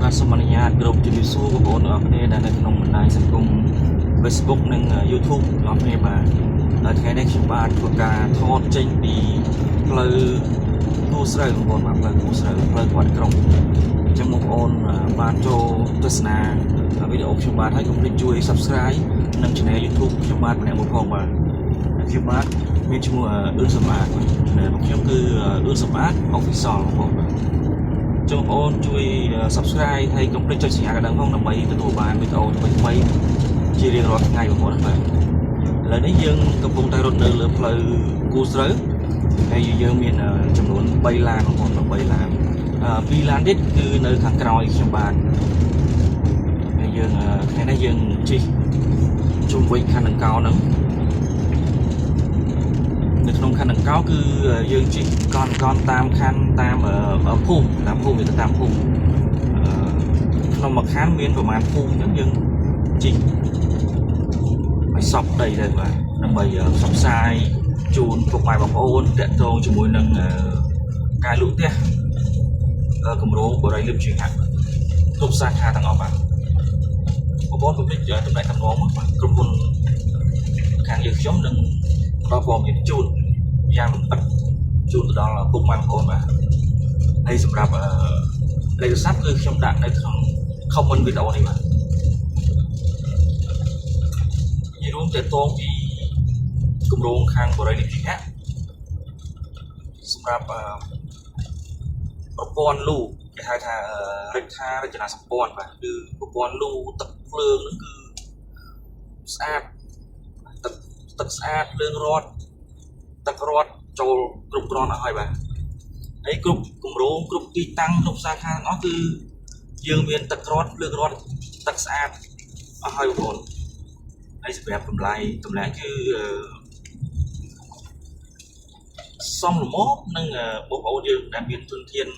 បាទសូមអនុញ្ញាតគ្រប់ជំរាបសួរបងប្អូនទាំងអស់គ្នាដែលនៅក្នុងបណ្ដាញសង្គម Facebook និង YouTube ទាំងអស់គ្នាបាទថ្ងៃនេះខ្ញុំបាទធ្វើការថតចេញពីផ្លូវគូស្រូវបងប្អូនបាទផ្លូវគូស្រូវផ្លូវវត្តក្រុងអញ្ចឹងបងប្អូនបានចូលទស្សនាវីដេអូខ្ញុំបាទហើយកុំភ្លេចជួយ Subscribe និង Channel YouTube ខ្ញុំបាទម្នាក់មួយផងបាទខ្ញុំបាទមានឈ្មោះអ៊ឿនសម្បត្តិរបស់ខ្ញុំគឺអ៊ឿនសម្បត្តិ Official បងប្អូនបាទចូលបងប្អូនជួយ Subscribe ហើយកុំភ្លេចចុចសញ្ញាកណ្ដឹងផងដើម្បីទទួលបានវីដេអូថ្មីៗជារៀងរាល់ថ្ងៃបងប្អូនបាទឥឡូវនេះយើងកំពុងតែរត់នៅលើផ្លូវគូស្រូវហើយយើងមានចំនួន3ឡានបងប្អូន3ឡាន2ឡានទៀតគឺនៅខាងក្រោយខ្ញុំបាទហើយយើងថ្ងៃនេះយើងជិះជុំវិញខណ្ឌដង្កោហ្នឹងនៅក្នុងខណ្ឌដង្កោគឺយើងជិះកន់តាមខណ្ឌតាមភូមិវាទៅតាមភូមិក្នុងមួយខណ្ឌមានប្រមាណភូមិអញ្ចឹងយើងជិះឲ្យសពដីដែរបាទដើម្បីផ្សព្វផ្សាយជូនពុកម៉ែបងប្អូនតាក់ទងជាមួយនឹងការលក់ផ្ទះគម្រោងបរិយាលឹមជាងហាក់គ្រប់សាខាទាំងអស់បាទបងប្អូនពិនិត្យតំណែងតំណងមកបាទក្រុមហ៊ុនខាងយើងខ្ញុំនឹងផ្ដល់ព័ត៌មានជូនយ៉ាងលម្អិតជូនទៅដល់ពុកម៉ែបងប្អូនបាទហើយសម្រាប់លេខទូរស័ព្ទគឺខ្ញុំដាក់នៅក្នុង comment វីដេអូនេះបាទនិយាយរួមទៅតងពីគម្រោងខាងបរិយាលឹមជាងហាក់សម្រាប់ប្រព័ន្ធលូគេហៅថារចនាសម្ព័ន្ធបាទគឺប្រព័ន្ធលូទឹកភ្លើងហ្នឹងគឺស្អាតទឹកស្អាតភ្លើងរត់ទឹករត់ចូលគ្រប់គ្រាន់អស់ហើយបាទហើយគ្រប់គម្រោងគ្រប់ទីតាំងគ្រប់សាខាទាំងអស់គឺយើងមានទឹករត់ភ្លើងរត់ទឹកស្អាតអស់ហើយបងប្អូនហើយសម្រាប់តម្លៃគឺសមល្មមនឹងបងប្អូនយើងដែលមានទុនធាន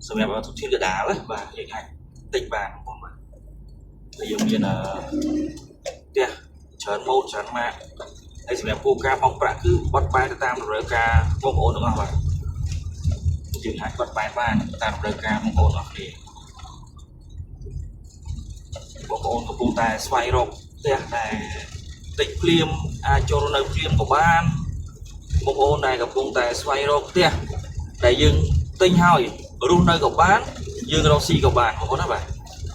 សម្រាប់ទុនធានកដាលបាទយើងអាចទិញបានបងប្អូនបាទហើយយើងមានផ្ទះច្រើនម៉ូតច្រើនម៉ាកហើយសម្រាប់គោលការណ៍បង់ប្រាក់គឺបត់បែនទៅតាមតម្រូវការបងប្អូនទាំងអស់បាទយើងអាចបត់បែនបានតាមតម្រូវការបងប្អូនអស់គ្នាបងប្អូនកំពុងតែស្វែងរកផ្ទះដែលតិចភ្លាមអាចចូលនៅភ្លាមក៏បានបងប្អូនដែលកំពុងតែស្វែងរកផ្ទះដែលយើងទិញហើយរស់នៅក៏បានយើងរកស៊ីក៏បានបងប្អូនណាបាទ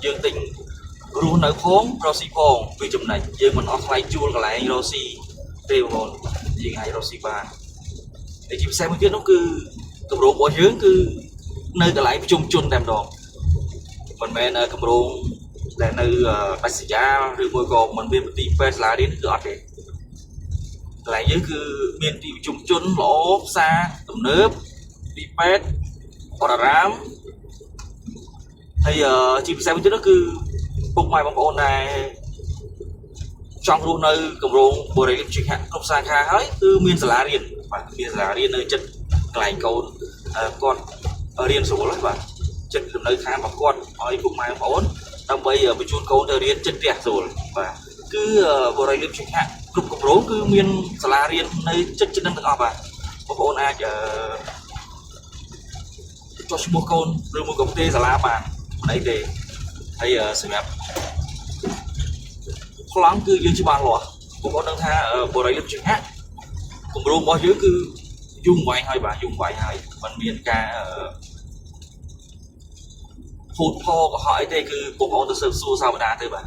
យើងទិញរស់នៅផងរកស៊ីផងវាចំណេញយើងមិនអស់ថ្លៃជួលកន្លែងរកស៊ីទេបងប្អូនយើងអាចរកស៊ីបានហើយជាពិសេសមួយទៀតនោះគឺគម្រោងរបស់យើងគឺនៅកន្លែងប្រជុំជនតែម្ដងមិនមែនគម្រោងដែលនៅដាច់ស្រយាលឬមួយក៏មិនមានទីពេទ្យសាលារៀនគឺអត់ទេកន្លែងយើងគឺមានទីប្រជុំជនល្អផ្សារទំនើបទីពេទ្យបរិរាមហើយជាពិសេសមួយទៀតនោះគឺពុកម៉ែបងប្អូនដែលចង់រស់នៅគម្រោងបរិយាលឹមជាងហាក់គ្រប់សាខាហើយគឺមានសាលារៀនបាទមានសាលារៀននៅចិត្តកន្លែងកូនគាត់រៀនស្រួលហើយបាទចិត្តលំនៅឋានរបស់គាត់ឲ្យពុកម៉ែបងប្អូនដើម្បីបញ្ជូនកូនទៅរៀនចិត្តផ្ទះស្រួលបាទគឺបរិយាលឹមជាងហាក់គ្រប់គម្រោងគឺមានសាលារៀននៅចិត្តនឹងទាំងអស់បាទបងប្អូនអាចចុះឈ្មោះកូនឬមួយក៏ផ្ទេរសាលាបានមិនអីទេហើយសម្រាប់ប្លង់គឺយើងច្បាស់លាស់បងប្អូនដឹងថាបរិយាលឹមជាងហាក់គម្រោងរបស់យើងគឺយូរអង្វែងហើយបាទយូរអង្វែងហើយมันមានការហូតផកុហកអីទេគឺបងប្អូនទៅស៊ើបសួរសាវតាទៅបាទ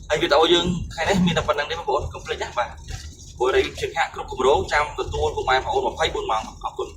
ហើយវីដេអូយើងថ្ងៃនេះមានតែប៉ុណ្្នឹងទេបងប្អូនកុំភ្លេចណាបាទបរិយាលឹមជាងហាក់គ្រប់គម្រោងចាំទទួលពុកម៉ែបងប្អូន24ម៉ោងអរគុណ